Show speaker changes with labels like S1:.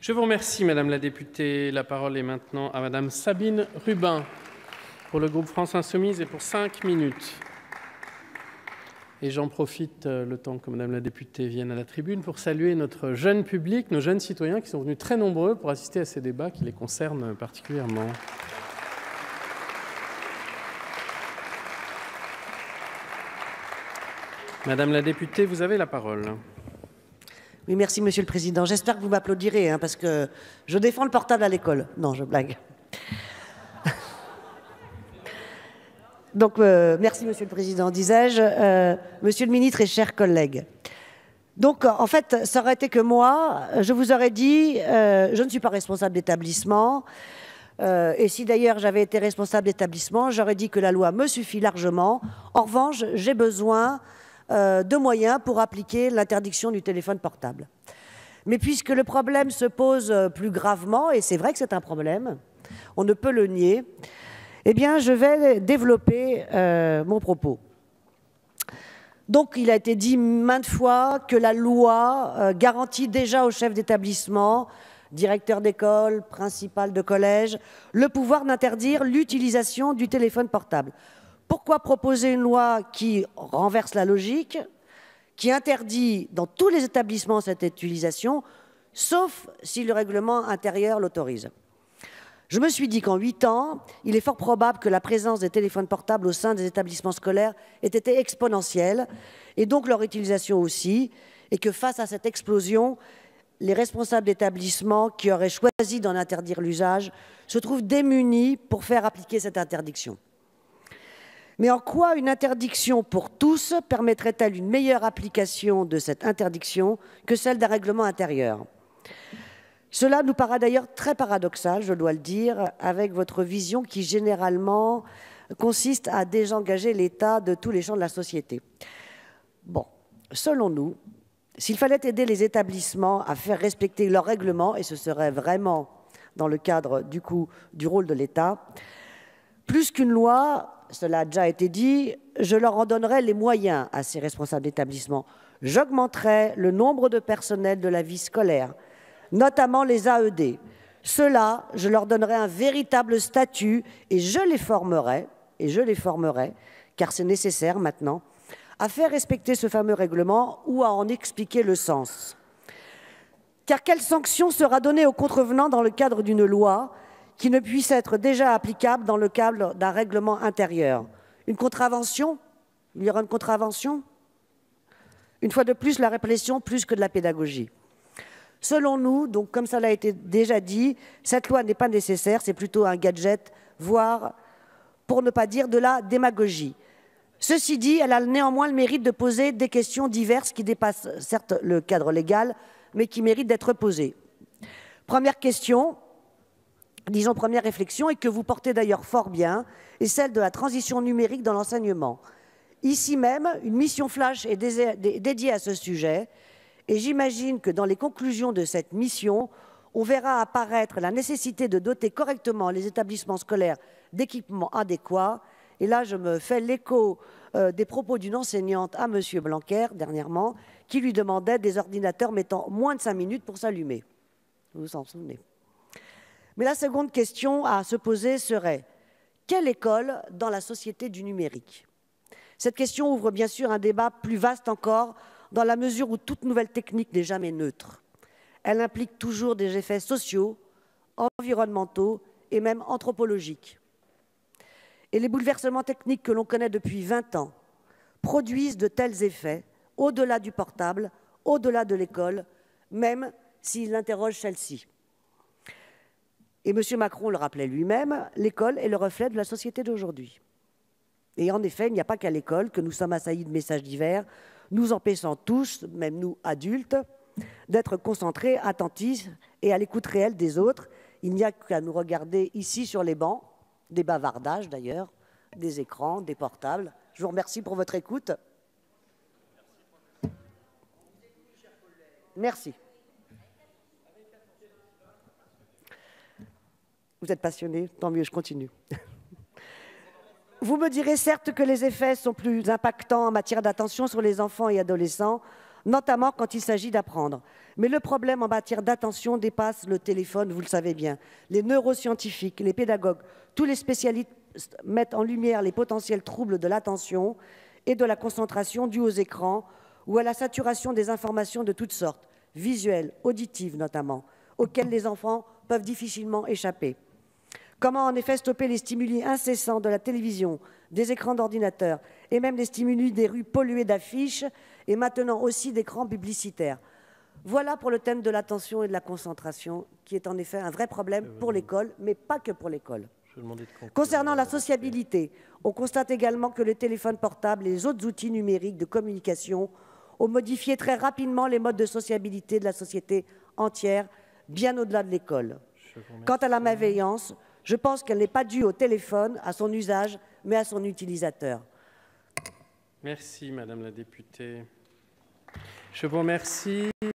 S1: Je vous remercie, Madame la députée. La parole est maintenant à Madame Sabine Rubin pour le groupe France Insoumise et pour 5 minutes. Et j'en profite, le temps que Madame la députée vienne à la tribune, pour saluer notre jeune public, nos jeunes citoyens qui sont venus très nombreux pour assister à ces débats qui les concernent particulièrement. Madame la députée, vous avez la parole.
S2: Oui, merci, Monsieur le Président. J'espère que vous m'applaudirez, parce que je défends le portable à l'école. Non, je blague. Donc, merci, Monsieur le Président, disais-je. Monsieur le Ministre et chers collègues. Donc, en fait, ça aurait été que moi, je vous aurais dit, je ne suis pas responsable d'établissement. Et si d'ailleurs j'avais été responsable d'établissement, j'aurais dit que la loi me suffit largement. En revanche, j'ai besoin de moyens pour appliquer l'interdiction du téléphone portable. Mais puisque le problème se pose plus gravement, et c'est vrai que c'est un problème, on ne peut le nier, eh bien, je vais développer mon propos. Donc, il a été dit maintes fois que la loi garantit déjà au chef d'établissement, directeur d'école, principal de collège, le pouvoir d'interdire l'utilisation du téléphone portable. Pourquoi proposer une loi qui renverse la logique, qui interdit dans tous les établissements cette utilisation, sauf si le règlement intérieur l'autorise? Je me suis dit qu'en 8 ans, il est fort probable que la présence des téléphones portables au sein des établissements scolaires ait été exponentielle, et donc leur utilisation aussi, et que face à cette explosion, les responsables d'établissements qui auraient choisi d'en interdire l'usage se trouvent démunis pour faire appliquer cette interdiction. Mais en quoi une interdiction pour tous permettrait-elle une meilleure application de cette interdiction que celle d'un règlement intérieur? Cela nous paraît d'ailleurs très paradoxal, je dois le dire, avec votre vision qui généralement consiste à désengager l'État de tous les champs de la société. Bon, selon nous, s'il fallait aider les établissements à faire respecter leurs règlements, et ce serait vraiment dans le cadre du rôle de l'État, plus qu'une loi, cela a déjà été dit, je leur en donnerais les moyens à ces responsables d'établissement. J'augmenterais le nombre de personnels de la vie scolaire, notamment les AED. Ceux-là, je leur donnerai un véritable statut et je les formerai, car c'est nécessaire maintenant, à faire respecter ce fameux règlement ou à en expliquer le sens. Car quelle sanction sera donnée aux contrevenants dans le cadre d'une loi qui ne puisse être déjà applicable dans le cadre d'un règlement intérieur? Une contravention? Il y aura une contravention? Une fois de plus, la répression plus que de la pédagogie. Selon nous, donc comme ça l'a été déjà dit, cette loi n'est pas nécessaire, c'est plutôt un gadget, voire, pour ne pas dire, de la démagogie. Ceci dit, elle a néanmoins le mérite de poser des questions diverses qui dépassent certes le cadre légal, mais qui méritent d'être posées. Première question, disons première réflexion, et que vous portez d'ailleurs fort bien, est celle de la transition numérique dans l'enseignement. Ici même, une mission flash est dédiée à ce sujet, et j'imagine que dans les conclusions de cette mission, on verra apparaître la nécessité de doter correctement les établissements scolaires d'équipements adéquats. Et là, je me fais l'écho des propos d'une enseignante à M. Blanquer, dernièrement, qui lui demandait des ordinateurs mettant moins de 5 minutes pour s'allumer. Vous vous en souvenez? Mais la seconde question à se poser serait: quelle école dans la société du numérique? Cette question ouvre bien sûr un débat plus vaste encore, dans la mesure où toute nouvelle technique n'est jamais neutre. Elle implique toujours des effets sociaux, environnementaux et même anthropologiques. Et les bouleversements techniques que l'on connaît depuis 20 ans produisent de tels effets au-delà du portable, au-delà de l'école, même s'ils interrogent celle-ci. Et M. Macron le rappelait lui-même, l'école est le reflet de la société d'aujourd'hui. Et en effet, il n'y a pas qu'à l'école que nous sommes assaillis de messages divers, nous empêchant tous, même nous adultes, d'être concentrés, attentifs et à l'écoute réelle des autres. Il n'y a qu'à nous regarder ici sur les bancs, des bavardages d'ailleurs, des écrans, des portables. Je vous remercie pour votre écoute. Merci. Vous êtes passionné, tant mieux, je continue. Vous me direz certes que les effets sont plus impactants en matière d'attention sur les enfants et adolescents. notamment quand il s'agit d'apprendre. Mais le problème en matière d'attention dépasse le téléphone, vous le savez bien. Les neuroscientifiques, les pédagogues, tous les spécialistes mettent en lumière les potentiels troubles de l'attention et de la concentration dus aux écrans ou à la saturation des informations de toutes sortes, visuelles, auditives notamment, auxquelles les enfants peuvent difficilement échapper. Comment en effet stopper les stimuli incessants de la télévision, des écrans d'ordinateur et même les stimuli des rues polluées d'affiches et maintenant aussi d'écrans publicitaires? Voilà pour le thème de l'attention et de la concentration, qui est en effet un vrai problème pour l'école, mais pas que pour l'école. Concernant la sociabilité, on constate également que le téléphone portable et les autres outils numériques de communication ont modifié très rapidement les modes de sociabilité de la société entière, bien au-delà de l'école. Quant à la malveillance, je pense qu'elle n'est pas due au téléphone, à son usage, mais à son utilisateur.
S1: Merci, Madame la députée. Je vous remercie.